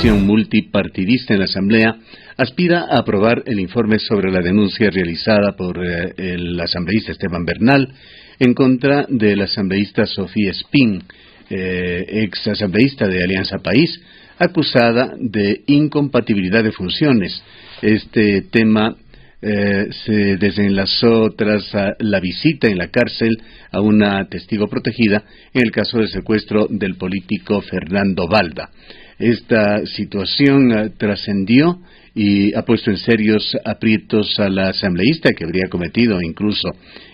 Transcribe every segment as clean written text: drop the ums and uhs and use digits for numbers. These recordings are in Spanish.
comisión multipartidista en la Asamblea aspira a aprobar el informe sobre la denuncia realizada por el asambleísta Esteban Bernal en contra del asambleísta Sofía Espín, ex asambleísta de Alianza País, acusada de incompatibilidad de funciones. Este tema se desenlazó tras la visita en la cárcel a una testigo protegida en el caso del secuestro del político Fernando Balda. Esta situación trascendió y ha puesto en serios aprietos a la asambleísta, que habría cometido incluso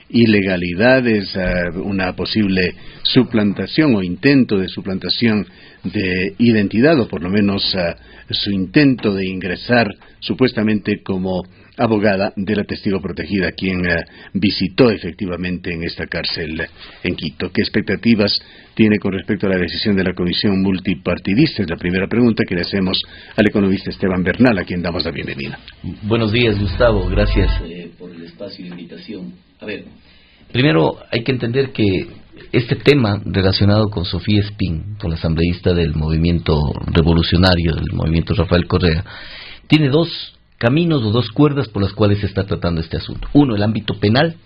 ilegalidades, una posible suplantación o intento de suplantación de identidad, o por lo menos su intento de ingresar supuestamente como abogada de la testigo protegida, quien visitó efectivamente en esta cárcel en Quito. ¿Qué expectativas tiene con respecto a la decisión de la comisión multipartidista? Es la primera pregunta que le hacemos al economista Esteban Bernal, a quien damos la bienvenida. Buenos días, Gustavo. Gracias por el espacio y la invitación. A ver, primero hay que entender que este tema relacionado con Sofía Espín, con la asambleísta del movimiento revolucionario, del movimiento Rafael Correa, tiene dos caminos o dos cuerdas por las cuales se está tratando este asunto. Uno, el ámbito penal,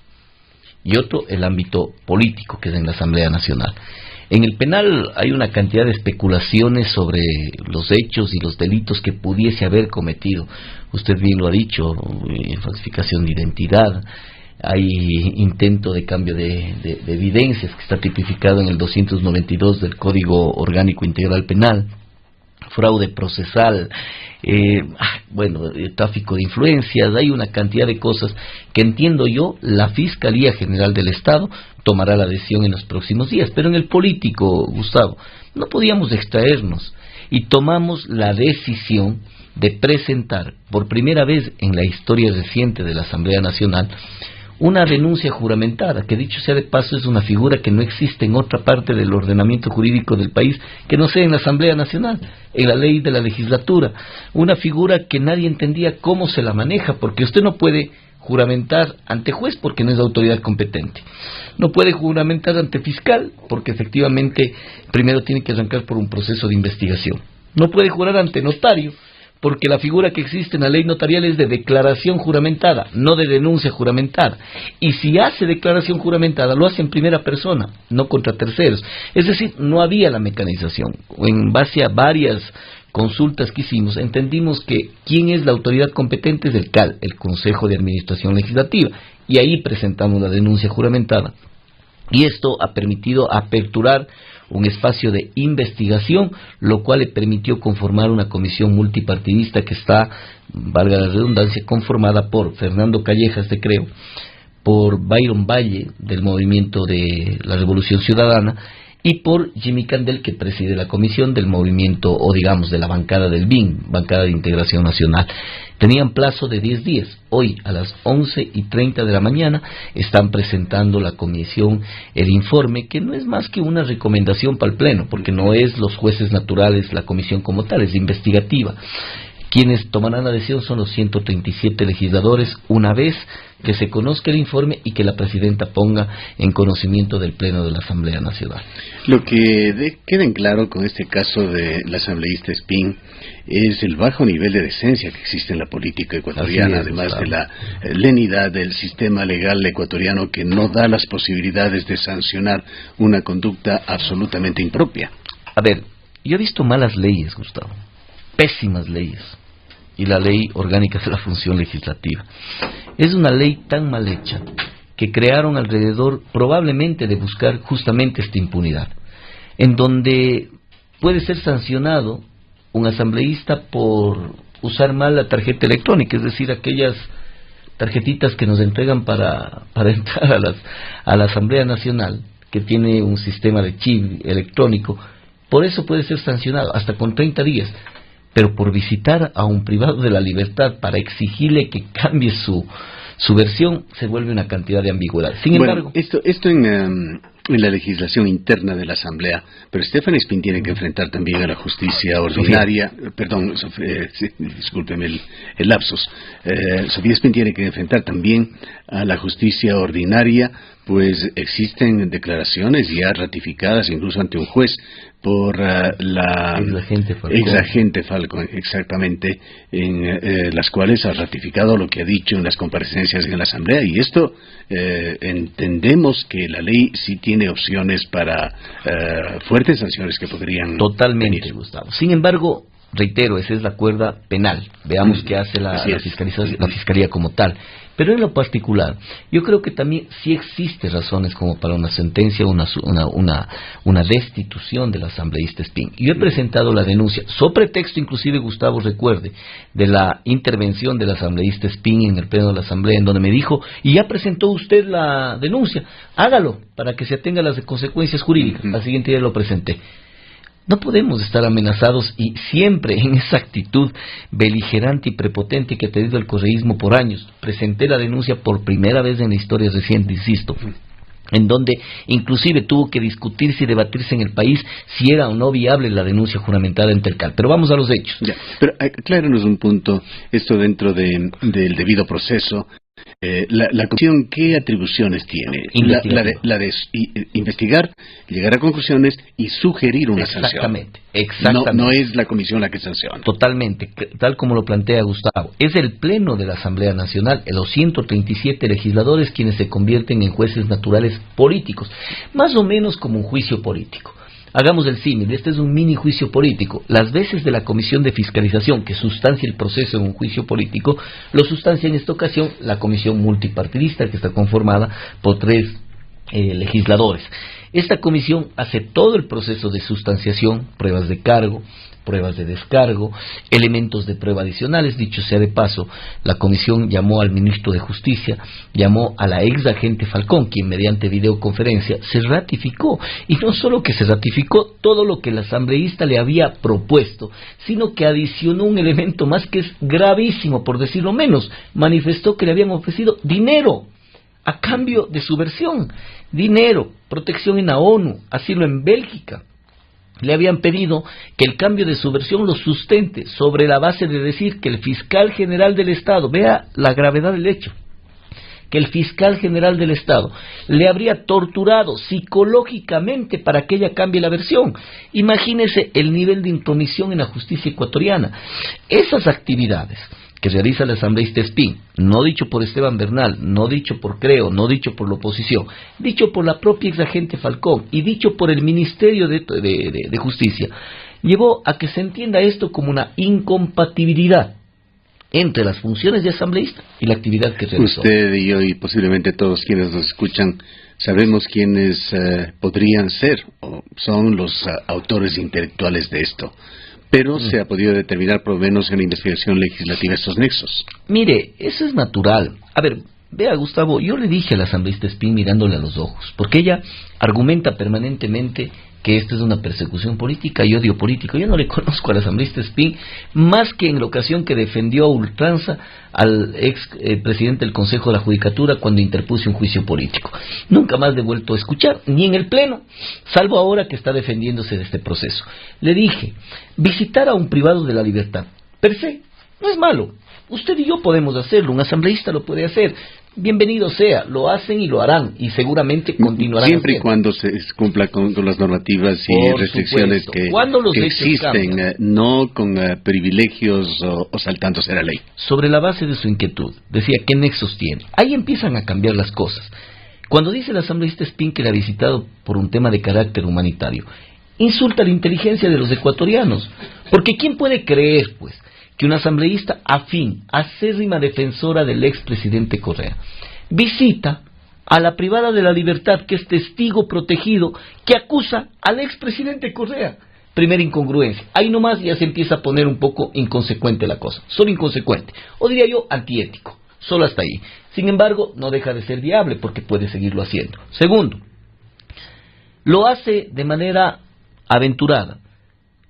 y otro, el ámbito político, que es en la Asamblea Nacional. En el penal hay una cantidad de especulaciones sobre los hechos y los delitos que pudiese haber cometido. Usted bien lo ha dicho, falsificación de identidad, hay intento de cambio de evidencias, que está tipificado en el 292 del Código Orgánico Integral Penal, fraude procesal, tráfico de influencias. Hay una cantidad de cosas que, entiendo yo, la Fiscalía General del Estado tomará la decisión en los próximos días. Pero en el político, Gustavo, no podíamos extraernos y tomamos la decisión de presentar por primera vez en la historia reciente de la Asamblea Nacional una denuncia juramentada, que dicho sea de paso es una figura que no existe en otra parte del ordenamiento jurídico del país, que no sea en la Asamblea Nacional, en la ley de la legislatura. Una figura que nadie entendía cómo se la maneja, porque usted no puede juramentar ante juez porque no es autoridad competente. No puede juramentar ante fiscal porque efectivamente primero tiene que arrancar por un proceso de investigación. No puede jurar ante notario porque la figura que existe en la ley notarial es de declaración juramentada, no de denuncia juramentada. Y si hace declaración juramentada, lo hace en primera persona, no contra terceros. Es decir, no había la mecanización. En base a varias consultas que hicimos, entendimos que quién es la autoridad competente es el CAL, el Consejo de Administración Legislativa, y ahí presentamos la denuncia juramentada. Y esto ha permitido aperturar un espacio de investigación, lo cual le permitió conformar una comisión multipartidista que está, valga la redundancia, conformada por Fernando Callejas de Creo, por Byron Valle del Movimiento de la Revolución Ciudadana y por Jimmy Candel, que preside la comisión del movimiento, o digamos de la bancada del BIN, Bancada de Integración Nacional. Tenían plazo de 10 días. Hoy a las 11:30 de la mañana están presentando la comisión el informe, que no es más que una recomendación para el Pleno, porque no es los jueces naturales la comisión como tal, es investigativa. Quienes tomarán la decisión son los 137 legisladores, una vez que se conozca el informe y que la presidenta ponga en conocimiento del Pleno de la Asamblea Nacional. Lo que queda en claro con este caso de la asambleísta Espín es el bajo nivel de decencia que existe en la política ecuatoriana, además de la lenidad del sistema legal ecuatoriano, que no da las posibilidades de sancionar una conducta absolutamente impropia. A ver, yo he visto malas leyes, Gustavo, pésimas leyes, y la ley orgánica de la función legislativa. Es una ley tan mal hecha que crearon alrededor probablemente de buscar justamente esta impunidad, en donde puede ser sancionado un asambleísta por usar mal la tarjeta electrónica, es decir, aquellas tarjetitas que nos entregan para entrar a la Asamblea Nacional, que tiene un sistema de chip electrónico. Por eso puede ser sancionado hasta con 30 días. Pero por visitar a un privado de la libertad para exigirle que cambie su versión, se vuelve una cantidad de ambigüedad. Sin embargo, esto en la legislación interna de la Asamblea, pero Esteban Espín tiene que enfrentar también a la justicia ordinaria. Discúlpeme el lapsus. Sofía Espín tiene que enfrentar también a la justicia ordinaria Pues existen declaraciones ya ratificadas incluso ante un juez por la exagente Falcón, exactamente, en las cuales ha ratificado lo que ha dicho en las comparecencias en la Asamblea, y esto entendemos que la ley sí tiene opciones para fuertes sanciones que podrían totalmente venir. Gustavo. Sin embargo, reitero, esa es la cuerda penal. Veamos qué hace la fiscalía como tal. Pero en lo particular, yo creo que también sí existe razones como para una sentencia, una destitución del asambleísta Espín. Yo he presentado la denuncia, sobre texto inclusive, Gustavo, recuerde, de la intervención del asambleísta Espín en el pleno de la Asamblea, en donde me dijo, y ya presentó usted la denuncia, hágalo para que se atenga a las consecuencias jurídicas. Al siguiente día lo presenté. No podemos estar amenazados y siempre en esa actitud beligerante y prepotente que ha tenido el correísmo por años. Presenté la denuncia por primera vez en la historia reciente, insisto, en donde inclusive tuvo que discutirse y debatirse en el país si era o no viable la denuncia juramentada ante el CAL. Pero vamos a los hechos. Ya, pero acláranos un punto, esto dentro del debido proceso. La comisión, ¿qué atribuciones tiene? La de investigar, llegar a conclusiones y sugerir una sanción. Exactamente. No es la comisión la que sanciona. Totalmente, tal como lo plantea Gustavo. Es el Pleno de la Asamblea Nacional, los 137 legisladores quienes se convierten en jueces naturales políticos, más o menos como un juicio político. Hagamos el símil, este es un mini juicio político. Las veces de la Comisión de Fiscalización que sustancia el proceso en un juicio político, lo sustancia en esta ocasión la Comisión Multipartidista, que está conformada por 3 legisladores. Esta comisión hace todo el proceso de sustanciación, pruebas de cargo, pruebas de descargo, elementos de prueba adicionales. Dicho sea de paso, la comisión llamó al ministro de Justicia, llamó a la ex agente Falcón, quien mediante videoconferencia se ratificó, y no solo que se ratificó todo lo que el asambleísta le había propuesto, sino que adicionó un elemento más que es gravísimo, por decirlo menos. Manifestó que le habían ofrecido dinero a cambio de su versión, dinero, protección en la ONU, asilo en Bélgica. Le habían pedido que el cambio de su versión lo sustente sobre la base de decir que el fiscal general del Estado, vea la gravedad del hecho, que el fiscal general del Estado le habría torturado psicológicamente para que ella cambie la versión. Imagínese el nivel de intromisión en la justicia ecuatoriana. Esas actividades que realiza el asambleísta Espín, no dicho por Esteban Bernal, no dicho por Creo, no dicho por la oposición, dicho por la propia exagente Falcón y dicho por el Ministerio de Justicia, llevó a que se entienda esto como una incompatibilidad entre las funciones de asambleísta y la actividad que realizó. Usted y yo y posiblemente todos quienes nos escuchan sabemos quiénes podrían ser o son los autores intelectuales de esto. Pero se ha podido determinar por lo menos en la investigación legislativa estos nexos. Mire, eso es natural. A ver, vea Gustavo, yo le dije a la asambleísta Espín mirándole a los ojos, porque ella argumenta permanentemente que esta es una persecución política y odio político. Yo no le conozco al asambleísta Espín más que en la ocasión que defendió a ultranza al ex presidente del Consejo de la Judicatura cuando interpuse un juicio político. Nunca más le he vuelto a escuchar, ni en el Pleno, salvo ahora que está defendiéndose de este proceso. Le dije, visitar a un privado de la libertad, per se, no es malo. Usted y yo podemos hacerlo, un asambleísta lo puede hacer. Bienvenido sea, lo hacen y lo harán, y seguramente continuarán siempre haciendo. Y cuando se cumpla con las normativas y restricciones que existen, no con privilegios o saltándose la ley. Sobre la base de su inquietud, decía, ¿qué nexos tiene? Ahí empiezan a cambiar las cosas. Cuando dice el asambleísta Espín que le ha visitado por un tema de carácter humanitario, insulta la inteligencia de los ecuatorianos, porque ¿quién puede creer, pues, que una asambleísta afín, acérrima defensora del expresidente Correa, visita a la privada de la libertad, que es testigo protegido, que acusa al expresidente Correa? Primera incongruencia. Ahí nomás ya se empieza a poner un poco inconsecuente la cosa. Solo inconsecuente. O diría yo, antiético. Solo hasta ahí. Sin embargo, no deja de ser viable porque puede seguirlo haciendo. Segundo, lo hace de manera aventurada.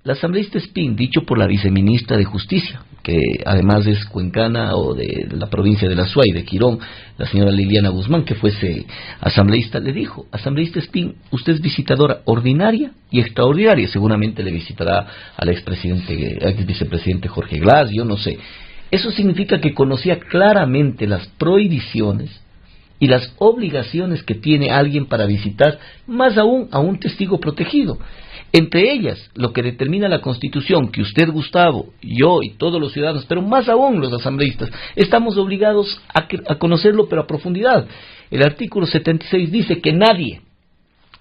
La asambleísta Espín, dicho por la viceministra de Justicia, que además es cuencana o de la provincia de La Suay, de Quirón, la señora Liliana Guzmán, que fuese asambleísta, le dijo, asambleísta Espín, usted es visitadora ordinaria y extraordinaria. Seguramente le visitará al ex vicepresidente Jorge Glass, yo no sé. Eso significa que conocía claramente las prohibiciones y las obligaciones que tiene alguien para visitar, más aún a un testigo protegido. Entre ellas, lo que determina la Constitución, que usted, Gustavo, yo y todos los ciudadanos, pero más aún los asambleístas, estamos obligados a conocerlo, pero a profundidad. El artículo 76 dice que nadie,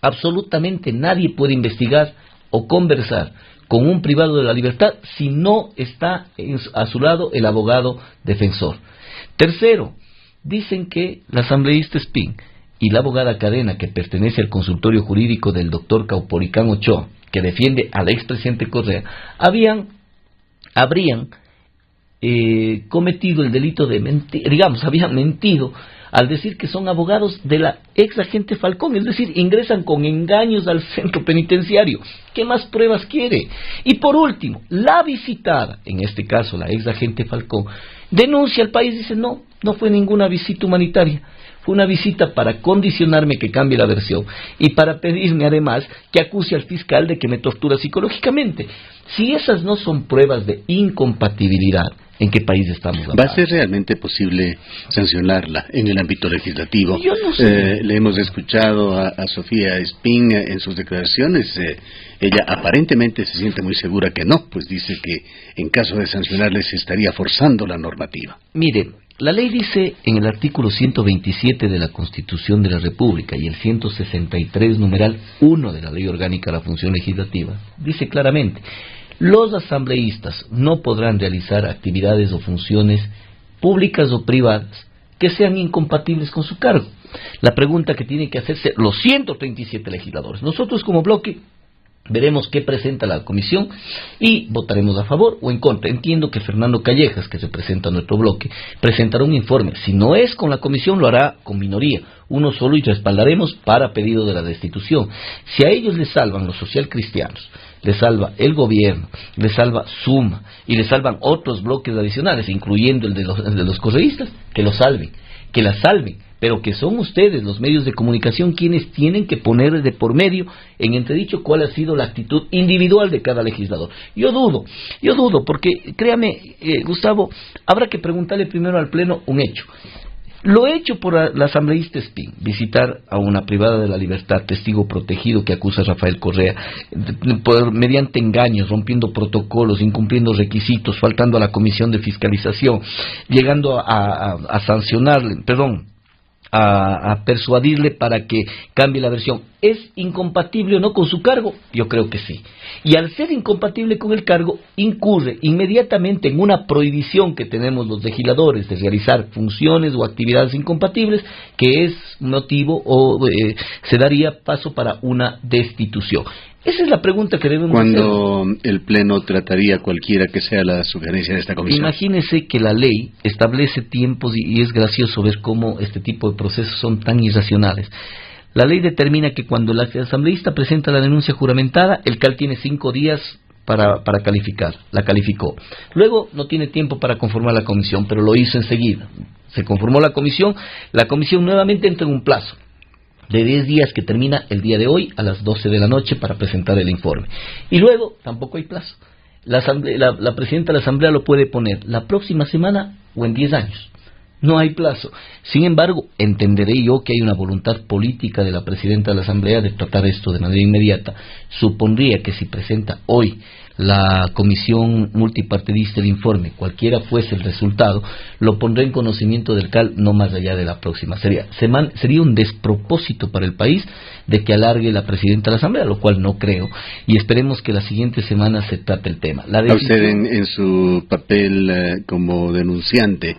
absolutamente nadie, puede investigar o conversar con un privado de la libertad si no está a su lado el abogado defensor. Tercero, dicen que la asambleísta Espín y la abogada Cadena, que pertenece al consultorio jurídico del doctor Caupolicán Ochoa, que defiende al expresidente Correa, habrían cometido el delito de mentir, habían mentido al decir que son abogados de la ex agente Falcón, es decir, ingresan con engaños al centro penitenciario. ¿Qué más pruebas quiere? Y por último, la visitada, en este caso la ex agente Falcón, denuncia al país, dice no fue ninguna visita humanitaria, fue una visita para condicionarme que cambie la versión y para pedirme además que acuse al fiscal de que me tortura psicológicamente. Si esas no son pruebas de incompatibilidad, ¿en qué país estamos hablando? ¿Va a ser realmente posible sancionarla en el ámbito legislativo? Yo no sé. Le hemos escuchado a Sofía Espín en sus declaraciones. Ella aparentemente se siente muy segura que no, pues dice que en caso de sancionarle se estaría forzando la normativa. Mire, la ley dice en el artículo 127 de la Constitución de la República y el 163 numeral 1 de la Ley Orgánica de la Función Legislativa, dice claramente: los asambleístas no podrán realizar actividades o funciones públicas o privadas que sean incompatibles con su cargo. La pregunta que tienen que hacerse los 137 legisladores, nosotros como bloque veremos qué presenta la comisión y votaremos a favor o en contra. Entiendo que Fernando Callejas, que representa nuestro bloque, presentará un informe. Si no es con la comisión, lo hará con minoría, uno solo, y respaldaremos para pedido de la destitución. Si a ellos les salvan los socialcristianos, les salva el gobierno, les salva Suma y les salvan otros bloques adicionales, incluyendo el de los correístas, que lo salven, que la salven, pero que son ustedes, los medios de comunicación, quienes tienen que poner de por medio en entredicho cuál ha sido la actitud individual de cada legislador. Yo dudo, porque créame, Gustavo, habrá que preguntarle primero al Pleno un hecho. Lo hecho por la asambleísta Espín, visitar a una privada de la libertad, testigo protegido que acusa a Rafael Correa, mediante engaños, rompiendo protocolos, incumpliendo requisitos, faltando a la comisión de fiscalización, llegando a sancionarle, a persuadirle para que cambie la versión. ¿Es incompatible o no con su cargo? Yo creo que sí. Y al ser incompatible con el cargo, incurre inmediatamente en una prohibición que tenemos los legisladores de realizar funciones o actividades incompatibles, que es motivo o se daría paso para una destitución. Esa es la pregunta que debemos hacer. ¿Cuándo el Pleno trataría cualquiera que sea la sugerencia de esta comisión? Imagínese que la ley establece tiempos y es gracioso ver cómo este tipo de procesos son tan irracionales. La ley determina que cuando el asambleísta presenta la denuncia juramentada, el CAL tiene 5 días para calificar. La calificó. Luego no tiene tiempo para conformar la comisión, pero lo hizo enseguida. Se conformó la comisión nuevamente entra en un plazo de 10 días que termina el día de hoy a las 12 de la noche para presentar el informe. Y luego tampoco hay plazo. La presidenta de la Asamblea lo puede poner la próxima semana o en 10 años. No hay plazo. Sin embargo, entenderé yo que hay una voluntad política de la presidenta de la Asamblea de tratar esto de manera inmediata. Supondría que si presenta hoy la comisión multipartidista el informe, cualquiera fuese el resultado, lo pondré en conocimiento del CAL no más allá de la próxima. Sería un despropósito para el país de que alargue la presidenta de la Asamblea, lo cual no creo, y esperemos que la siguiente semana se trate el tema. A usted en su papel como denunciante,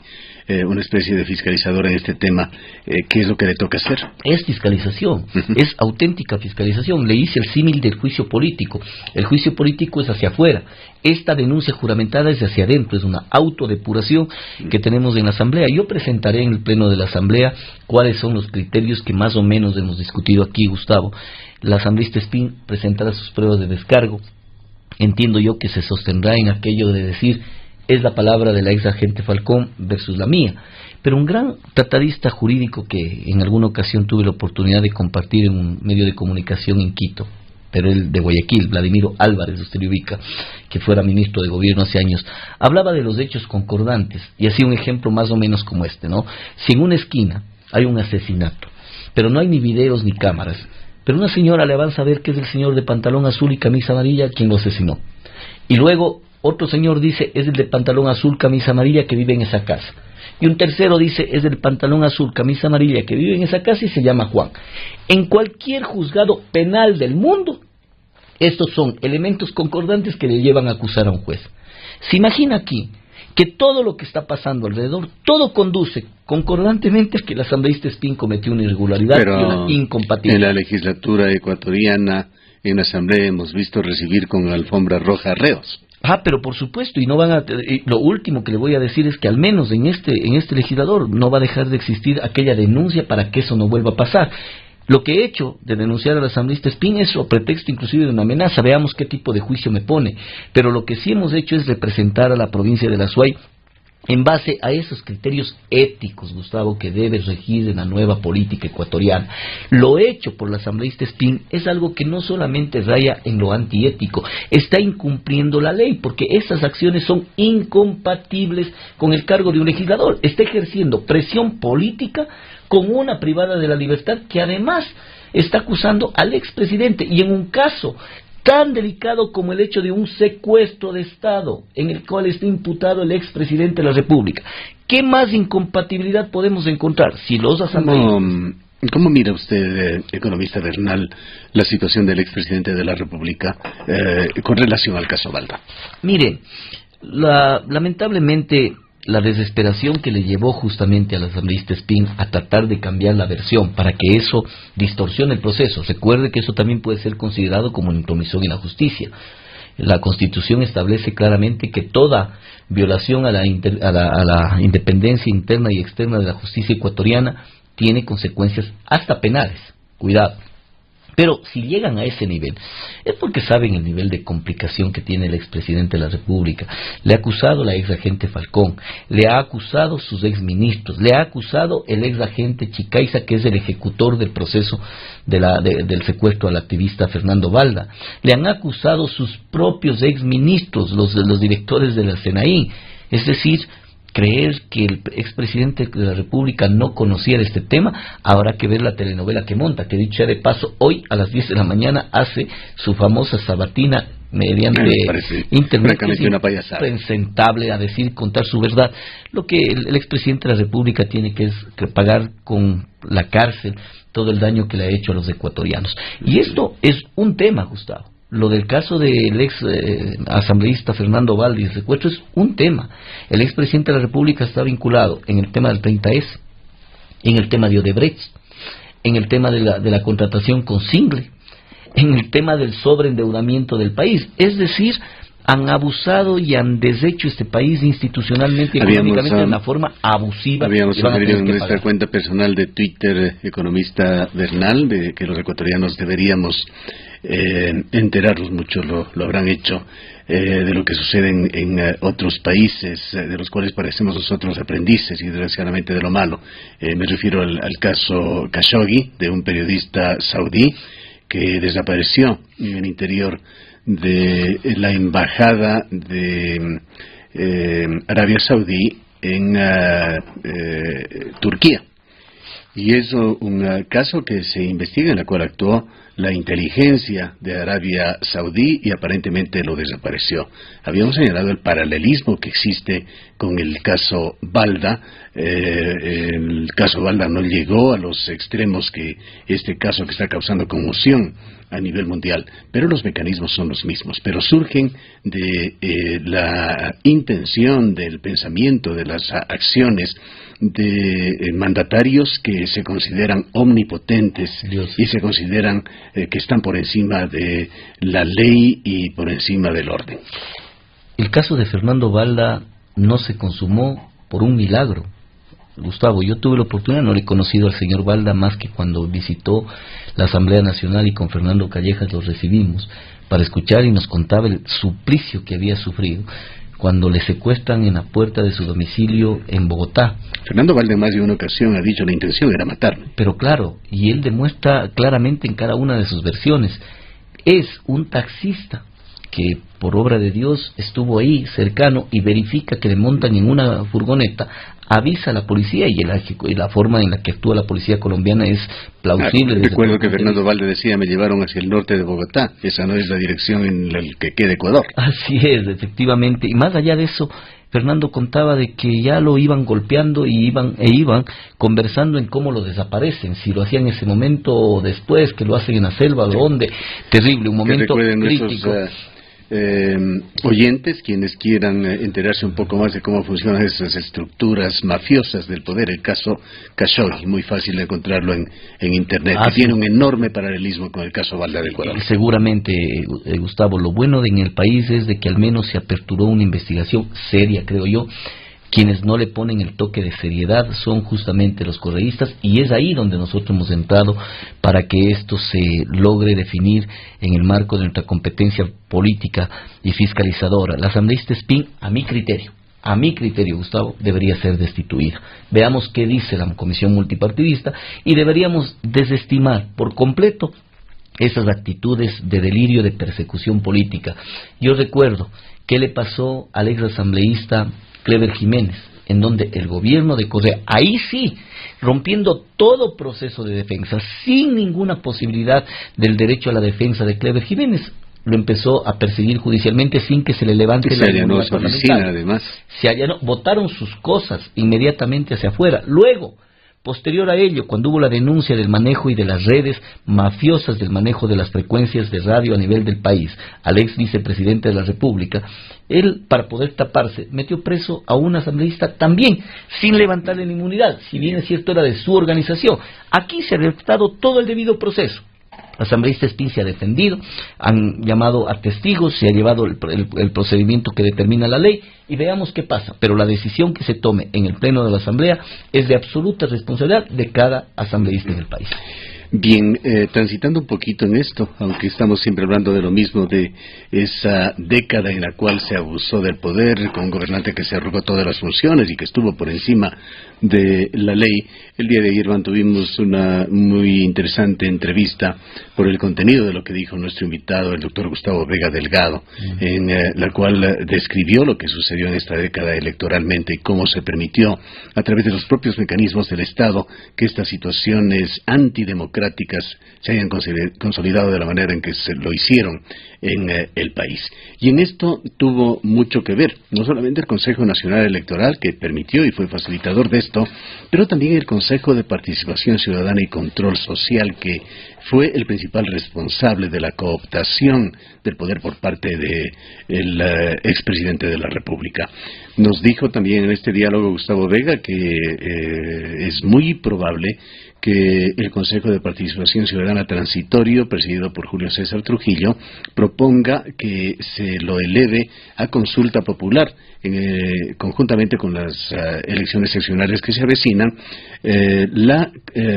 una especie de fiscalizador en este tema, ¿qué es lo que le toca hacer? Es fiscalización, es auténtica fiscalización. Le hice el símil del juicio político. El juicio político es hacia afuera. Esta denuncia juramentada es hacia adentro, es una autodepuración que tenemos en la Asamblea. Yo presentaré en el Pleno de la Asamblea cuáles son los criterios que más o menos hemos discutido aquí, Gustavo. La asambleísta Espín presentará sus pruebas de descargo. Entiendo yo que se sostendrá en aquello de decir: es la palabra de la ex agente Falcón versus la mía. Pero un gran tratadista jurídico que en alguna ocasión tuve la oportunidad de compartir en un medio de comunicación en Quito, pero el de Guayaquil, Vladimiro Álvarez, usted le ubica, que fuera ministro de gobierno hace años, hablaba de los hechos concordantes y hacía un ejemplo más o menos como este, ¿no? Si en una esquina hay un asesinato, pero no hay ni videos ni cámaras. Pero una señora le avanza a ver que es el señor de pantalón azul y camisa amarilla quien lo asesinó. Y luego otro señor dice, es el de pantalón azul, camisa amarilla que vive en esa casa. Y un tercero dice, es el pantalón azul, camisa amarilla que vive en esa casa y se llama Juan. En cualquier juzgado penal del mundo, estos son elementos concordantes que le llevan a acusar a un juez. Se imagina aquí que todo lo que está pasando alrededor, todo conduce concordantemente a que el asambleísta Espín cometió una irregularidad y una incompatibilidad. En la legislatura ecuatoriana, en la asamblea hemos visto recibir con alfombra roja reos. Pero por supuesto, y no van a, lo último que le voy a decir es que al menos en este legislador no va a dejar de existir aquella denuncia para que eso no vuelva a pasar. Lo que he hecho de denunciar al asambleísta Espín es o pretexto inclusive de una amenaza, veamos qué tipo de juicio me pone, pero lo que sí hemos hecho es representar a la provincia de la Suay en base a esos criterios éticos, Gustavo, que debe regir en la nueva política ecuatoriana. Lo hecho por la asambleísta Espín es algo que no solamente raya en lo antiético, está incumpliendo la ley, porque esas acciones son incompatibles con el cargo de un legislador. Está ejerciendo presión política con una privada de la libertad que además está acusando al expresidente, y en un caso tan delicado como el hecho de un secuestro de Estado en el cual está imputado el expresidente de la República. ¿Qué más incompatibilidad podemos encontrar si los asambleístas... ¿Cómo mira usted, economista Bernal, la situación del expresidente de la República con relación al caso Balda? Mire, lamentablemente la desesperación que le llevó justamente al asambleísta Espín a tratar de cambiar la versión para que eso distorsione el proceso. Recuerde que eso también puede ser considerado como una intromisión en la justicia. La Constitución establece claramente que toda violación a la independencia interna y externa de la justicia ecuatoriana tiene consecuencias hasta penales. Cuidado. Pero si llegan a ese nivel, es porque saben el nivel de complicación que tiene el expresidente de la República. Le ha acusado la exagente Falcón, le ha acusado sus exministros, le ha acusado el exagente Chicaiza, que es el ejecutor del proceso del secuestro al activista Fernando Balda. Le han acusado sus propios exministros, los directores de la CNI. Es decir, creer que el expresidente de la República no conociera este tema, habrá que ver la telenovela que monta, que dicho sea de paso, hoy a las 10 de la mañana hace su famosa sabatina mediante internet, que es impresentable a decir, contar su verdad. Lo que el expresidente de la República tiene que es pagar con la cárcel todo el daño que le ha hecho a los ecuatorianos. Y esto es un tema, Gustavo. Lo del caso del ex asambleísta Fernando Balda y el secuestro es un tema. El expresidente de la República está vinculado en el tema del 30S, en el tema de Odebrecht, en el tema de la contratación con Single, en el tema del sobreendeudamiento del país. Es decir, han abusado y han deshecho este país institucionalmente y económicamente de una forma abusiva. Habíamos sugerido en nuestra cuenta personal de Twitter, economista Bernal, de que los ecuatorianos deberíamos enterarnos mucho, lo habrán hecho, de lo que sucede en otros países, de los cuales parecemos nosotros aprendices y desgraciadamente de lo malo. Me refiero al caso Khashoggi, de un periodista saudí que desapareció en el interior de la embajada de Arabia Saudí en Turquía. Y es un caso que se investiga, en la cual actuó la inteligencia de Arabia Saudí y aparentemente lo desapareció. Habíamos señalado el paralelismo que existe con el caso Balda. El caso Balda no llegó a los extremos que este caso, que está causando conmoción a nivel mundial, pero los mecanismos son los mismos, pero surgen de la intención, del pensamiento, de las acciones de mandatarios que se consideran omnipotentes, Dios, y se consideran que están por encima de la ley y por encima del orden. El caso de Fernando Balda no se consumó por un milagro. Gustavo, yo tuve la oportunidad, no le he conocido al señor Balda más que cuando visitó la Asamblea Nacional y con Fernando Callejas lo recibimos para escuchar, y nos contaba el suplicio que había sufrido cuando le secuestran en la puerta de su domicilio en Bogotá. Fernando Balda en más de una ocasión ha dicho la intención era matarme. Pero claro, y él demuestra claramente en cada una de sus versiones, es un taxista que por obra de Dios estuvo ahí cercano y verifica que le montan en una furgoneta, avisa a la policía y la forma en la que actúa la policía colombiana es plausible. Recuerdo que Fernando Valde decía: me llevaron hacia el norte de Bogotá, esa no es la dirección en la que queda Ecuador. Así es, efectivamente, y más allá de eso, Fernando contaba de que ya lo iban golpeando y iban conversando en cómo lo desaparecen, si lo hacían en ese momento o después, que lo hacen en la selva, o dónde. Terrible, un momento crítico. Oyentes, quienes quieran enterarse un poco más de cómo funcionan esas estructuras mafiosas del poder, el caso Khashoggi, muy fácil de encontrarlo en internet, que tiene un enorme paralelismo con el caso Valda del Ecuador. Seguramente, Gustavo, lo bueno en el país es de que al menos se aperturó una investigación seria, creo yo. Quienes no le ponen el toque de seriedad son justamente los correístas, y es ahí donde nosotros hemos entrado para que esto se logre definir en el marco de nuestra competencia política y fiscalizadora. La asambleísta Espín, a mi criterio, Gustavo, debería ser destituida. Veamos qué dice la comisión multipartidista y deberíamos desestimar por completo esas actitudes de delirio, de persecución política. Yo recuerdo qué le pasó al ex asambleísta Clever Jiménez, en donde el gobierno de Correa, ahí sí, rompiendo todo proceso de defensa, sin ninguna posibilidad del derecho a la defensa de Clever Jiménez, lo empezó a perseguir judicialmente sin que se le levante la inmunidad parlamentaria. Además. Se allanó, botaron sus cosas inmediatamente hacia afuera. Luego, posterior a ello, cuando hubo la denuncia del manejo y de las redes mafiosas del manejo de las frecuencias de radio a nivel del país, al ex vicepresidente de la República, él, para poder taparse, metió preso a un asambleísta también, sin levantarle la inmunidad, si bien es cierto era de su organización. Aquí se ha respetado todo el debido proceso. La asambleísta Espín se ha defendido, han llamado a testigos, se ha llevado el procedimiento que determina la ley, y veamos qué pasa. Pero la decisión que se tome en el pleno de la asamblea es de absoluta responsabilidad de cada asambleísta en el país. Bien, transitando un poquito en esto, aunque estamos siempre hablando de lo mismo, de esa década en la cual se abusó del poder, con un gobernante que se arrogó todas las funciones y que estuvo por encima de la ley. El día de ayer mantuvimos una muy interesante entrevista por el contenido de lo que dijo nuestro invitado, el doctor Gustavo Vega Delgado, en la cual describió lo que sucedió en esta década electoralmente y cómo se permitió, a través de los propios mecanismos del Estado, que estas situaciones antidemocráticas se hayan consolidado de la manera en que se lo hicieron en el país. Y en esto tuvo mucho que ver, no solamente el Consejo Nacional Electoral, que permitió y fue facilitador de esto, pero también el Consejo de Participación Ciudadana y Control Social, que fue el principal responsable de la cooptación del poder por parte del expresidente de la República. Nos dijo también en este diálogo Gustavo Vega que es muy probable que el Consejo de Participación Ciudadana transitorio, presidido por Julio César Trujillo, proponga que se lo eleve a consulta popular, conjuntamente con las elecciones seccionales que se avecinan, la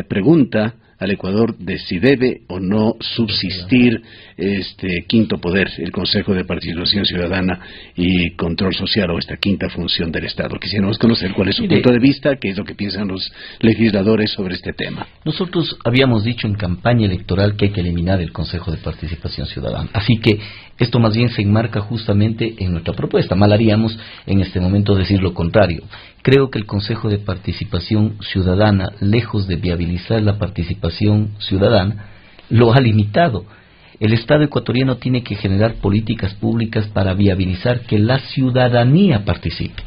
pregunta al Ecuador de si debe o no subsistir este quinto poder, el Consejo de Participación Ciudadana y Control Social, o esta quinta función del Estado. Quisiéramos conocer cuál es su punto de vista, qué es lo que piensan los legisladores sobre este tema. Nosotros habíamos dicho en campaña electoral que hay que eliminar el Consejo de Participación Ciudadana, así que esto más bien se enmarca justamente en nuestra propuesta. Mal haríamos en este momento decir lo contrario. Creo que el Consejo de Participación Ciudadana, lejos de viabilizar la participación ciudadana, lo ha limitado. El Estado ecuatoriano tiene que generar políticas públicas para viabilizar que la ciudadanía participe.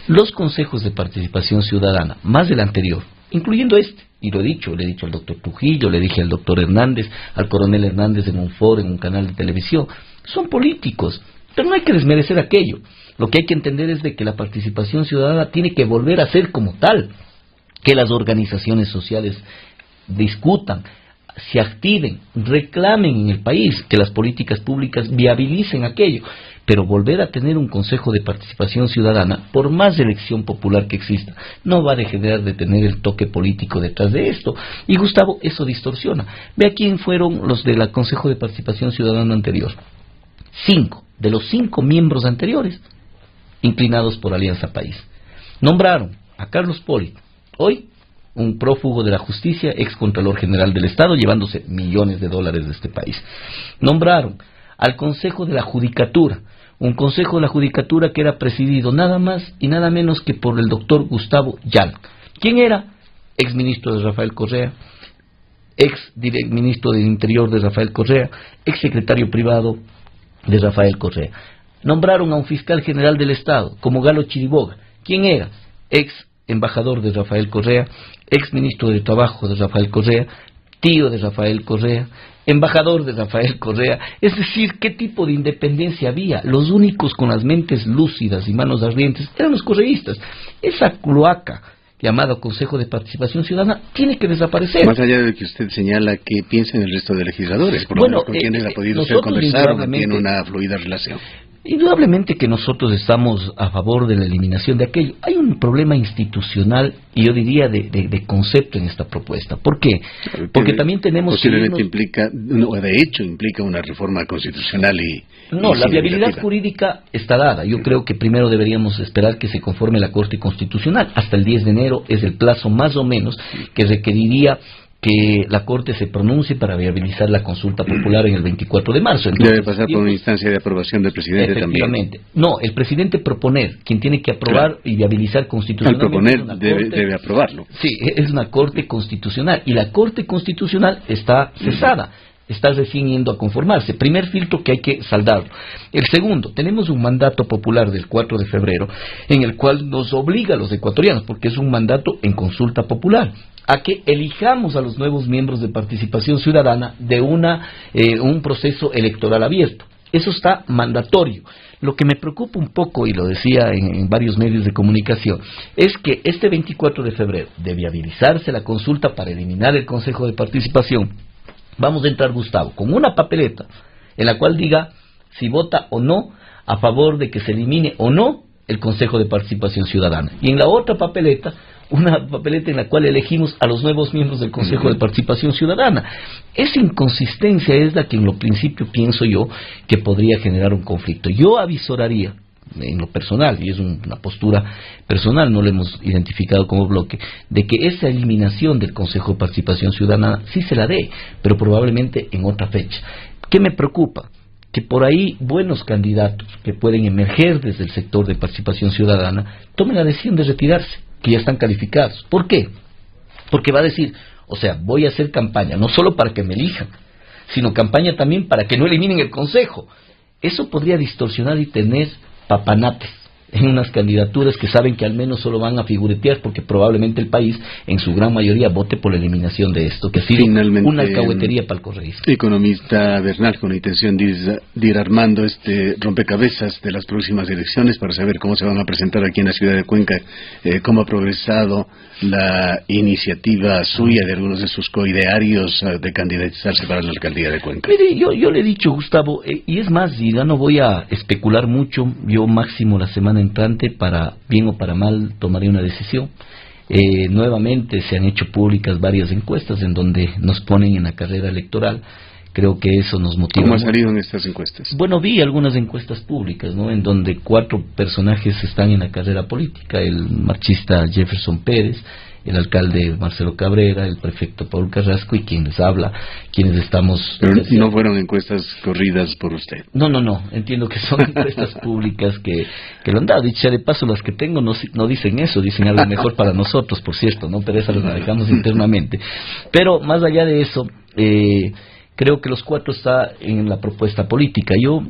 Los consejos de participación ciudadana, más del anterior, incluyendo este, y lo he dicho, le he dicho al doctor Trujillo, le dije al doctor Hernández, al coronel Hernández en un foro, en un canal de televisión, son políticos, pero no hay que desmerecer aquello. Lo que hay que entender es de que la participación ciudadana tiene que volver a ser como tal, que las organizaciones sociales discutan, se activen, reclamen en el país, que las políticas públicas viabilicen aquello, pero volver a tener un Consejo de Participación Ciudadana, por más elección popular que exista, no va a dejar de tener el toque político detrás de esto. Y Gustavo, eso distorsiona. Vea quién fueron los del Consejo de Participación Ciudadana anterior. 5 de los 5 miembros anteriores, inclinados por Alianza País. Nombraron a Carlos Poli, hoy un prófugo de la justicia, ex Contralor General del Estado, llevándose millones de dólares de este país. Nombraron al Consejo de la Judicatura, un Consejo de la Judicatura que era presidido nada más y nada menos que por el doctor Gustavo Yal. ¿Quién era? Exministro de Rafael Correa, ministro del Interior de Rafael Correa, secretario privado de Rafael Correa. Nombraron a un fiscal general del Estado, como Galo Chiriboga. ¿Quién era? Embajador de Rafael Correa, ministro de Trabajo de Rafael Correa, tío de Rafael Correa, embajador de Rafael Correa. Es decir, ¿qué tipo de independencia había? Los únicos con las mentes lúcidas y manos ardientes eran los correístas. Esa cloaca llamado Consejo de Participación Ciudadana tiene que desaparecer. Más allá de que usted señala que piensen el resto de legisladores, por lo menos con quienes ha podido usted conversar o mantiene una fluida relación. Indudablemente que nosotros estamos a favor de la eliminación de aquello. Hay un problema institucional y yo diría de concepto en esta propuesta. ¿Por qué? Porque también tenemos posiblemente de hecho implica una reforma constitucional la viabilidad jurídica está dada. Yo creo que primero deberíamos esperar que se conforme la Corte Constitucional. Hasta el 10 de enero es el plazo más o menos que requeriría que la Corte se pronuncie para viabilizar la consulta popular en el 24 de marzo. Entonces, debe pasar por una instancia de aprobación del presidente efectivamente. También. No, el presidente proponer, quien tiene que aprobar y viabilizar constitucionalmente. Al proponer debe aprobarlo. Sí, es una Corte Constitucional y la Corte Constitucional está cesada. Está recién yendo a conformarse. Primer filtro que hay que saldar. El segundo, tenemos un mandato popular del 4 de febrero en el cual nos obliga a los ecuatorianos, porque es un mandato en consulta popular, a que elijamos a los nuevos miembros de participación ciudadana de un proceso electoral abierto. Eso está mandatorio. Lo que me preocupa un poco, y lo decía en varios medios de comunicación, es que este 24 de febrero, de viabilizarse la consulta para eliminar el Consejo de Participación, vamos a entrar, Gustavo, con una papeleta en la cual diga si vota o no a favor de que se elimine o no el Consejo de Participación Ciudadana. Y en la otra papeleta, una papeleta en la cual elegimos a los nuevos miembros del Consejo de Participación Ciudadana. Esa inconsistencia es la que en lo principio pienso yo que podría generar un conflicto. Yo avisoraría en lo personal, y es una postura personal, no lo hemos identificado como bloque, de que esa eliminación del Consejo de Participación Ciudadana sí se la dé, pero probablemente en otra fecha. ¿Qué me preocupa? Que por ahí buenos candidatos que pueden emerger desde el sector de participación ciudadana tomen la decisión de retirarse, que ya están calificados. ¿Por qué? Porque va a decir, voy a hacer campaña, no solo para que me elijan, sino campaña también para que no eliminen el Consejo. Eso podría distorsionar y tener papanates en unas candidaturas que saben que al menos solo van a figuretear porque probablemente el país en su gran mayoría vote por la eliminación de esto, que ha sido una alcahuetería para el correísmo. Economista Bernal, con la intención de ir armando este rompecabezas de las próximas elecciones para saber cómo se van a presentar aquí en la ciudad de Cuenca, cómo ha progresado la iniciativa suya de algunos de sus coidearios de candidatizarse para la alcaldía de Cuenca. Mire, yo le he dicho, Gustavo, y es más, y ya no voy a especular mucho, yo máximo la semana entrante, para bien o para mal, tomaré una decisión. Nuevamente se han hecho públicas varias encuestas en donde nos ponen en la carrera electoral. Creo que eso nos motiva. ¿Cómo ha salido en estas encuestas? Bueno, vi algunas encuestas públicas, ¿no?, en donde 4 personajes están en la carrera política: el marxista Jefferson Pérez, el alcalde Marcelo Cabrera, el prefecto Paul Carrasco y quien les habla, quienes estamos... Pero no fueron encuestas corridas por usted. No, entiendo que son encuestas públicas que lo han dado. Dicha de paso, las que tengo no dicen eso, dicen algo mejor para nosotros, por cierto, ¿no? Pero esas las manejamos internamente. Pero más allá de eso, creo que los 4 está en la propuesta política. Yo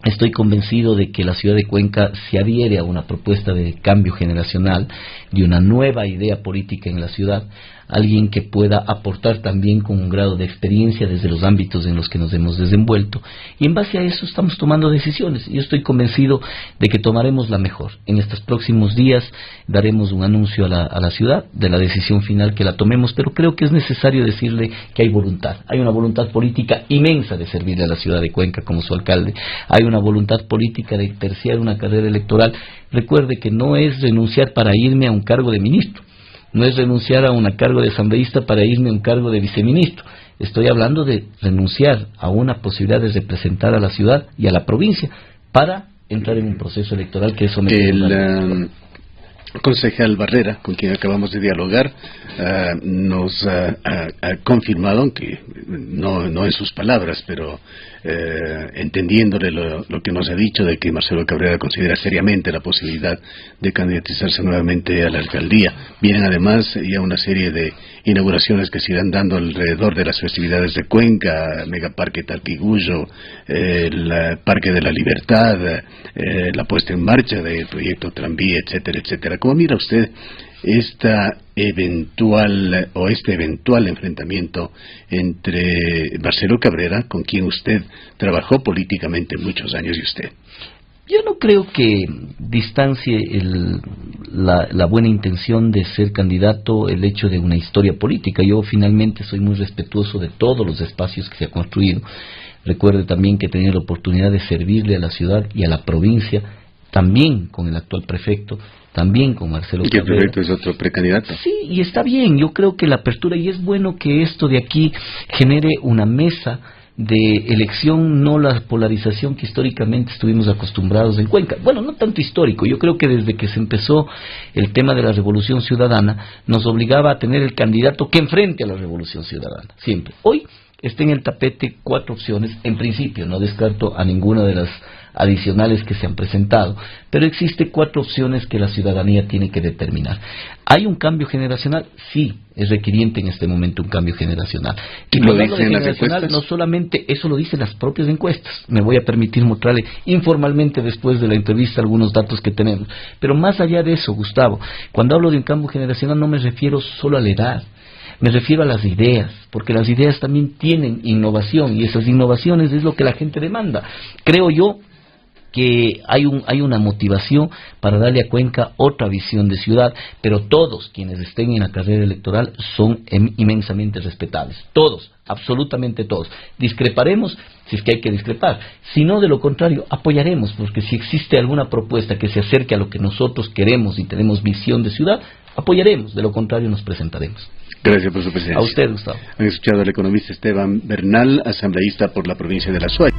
estoy convencido de que la ciudad de Cuenca se adhiere a una propuesta de cambio generacional, de una nueva idea política en la ciudad, alguien que pueda aportar también con un grado de experiencia desde los ámbitos en los que nos hemos desenvuelto, y en base a eso estamos tomando decisiones. Yo estoy convencido de que tomaremos la mejor. En estos próximos días daremos un anuncio a la ciudad de la decisión final que la tomemos, pero creo que es necesario decirle que hay voluntad. Hay una voluntad política inmensa de servirle a la ciudad de Cuenca como su alcalde. Hay una voluntad política de terciar una carrera electoral. Recuerde que no es renunciar para irme a un cargo de ministro, no es renunciar a un cargo de asambleísta para irme a un cargo de viceministro. Estoy hablando de renunciar a una posibilidad de representar a la ciudad y a la provincia para entrar en un proceso electoral que eso me... Concejal Barrera, con quien acabamos de dialogar, nos ha confirmado, aunque no en sus palabras, pero entendiéndole lo que nos ha dicho, de que Marcelo Cabrera considera seriamente la posibilidad de candidatizarse nuevamente a la alcaldía. Vienen además ya una serie de inauguraciones que se irán dando alrededor de las festividades de Cuenca, Megaparque Talquigullo, el Parque de la Libertad, la puesta en marcha del proyecto Tranvía, etcétera, etcétera. ¿Cómo mira usted este eventual enfrentamiento entre Marcelo Cabrera, con quien usted trabajó políticamente muchos años, y usted? Yo no creo que distancie la buena intención de ser candidato el hecho de una historia política. Yo finalmente soy muy respetuoso de todos los espacios que se ha construido. Recuerde también que he tenido la oportunidad de servirle a la ciudad y a la provincia, también con el actual prefecto, también con Marcelo Cabrera. ¿Y que el prefecto es otro precandidato? Sí, y está bien. Yo creo que la apertura, y es bueno que esto de aquí genere una mesa de elección, no la polarización que históricamente estuvimos acostumbrados en Cuenca. Bueno, no tanto histórico, yo creo que desde que se empezó el tema de la Revolución Ciudadana, nos obligaba a tener el candidato que enfrente a la Revolución Ciudadana, siempre. Hoy está en el tapete 4 opciones, en principio, no descarto a ninguna de las adicionales que se han presentado, pero existe 4 opciones que la ciudadanía tiene que determinar. ¿Hay un cambio generacional? Sí, es requiriente en este momento un cambio generacional. Y ¿Lo dicen las encuestas? No solamente eso, lo dicen las propias encuestas. Me voy a permitir mostrarle informalmente después de la entrevista algunos datos que tenemos. Pero más allá de eso, Gustavo, cuando hablo de un cambio generacional no me refiero solo a la edad. Me refiero a las ideas, porque las ideas también tienen innovación, y esas innovaciones es lo que la gente demanda. Creo yo que hay una motivación para darle a Cuenca otra visión de ciudad, pero todos quienes estén en la carrera electoral son inmensamente respetables. Todos, absolutamente todos. Discreparemos si es que hay que discrepar. Si no, de lo contrario, apoyaremos, porque si existe alguna propuesta que se acerque a lo que nosotros queremos y tenemos visión de ciudad, apoyaremos. De lo contrario, nos presentaremos. Gracias por su presencia. A usted, Gustavo. Han escuchado al economista Esteban Bernal, asambleísta por la provincia de La Suay.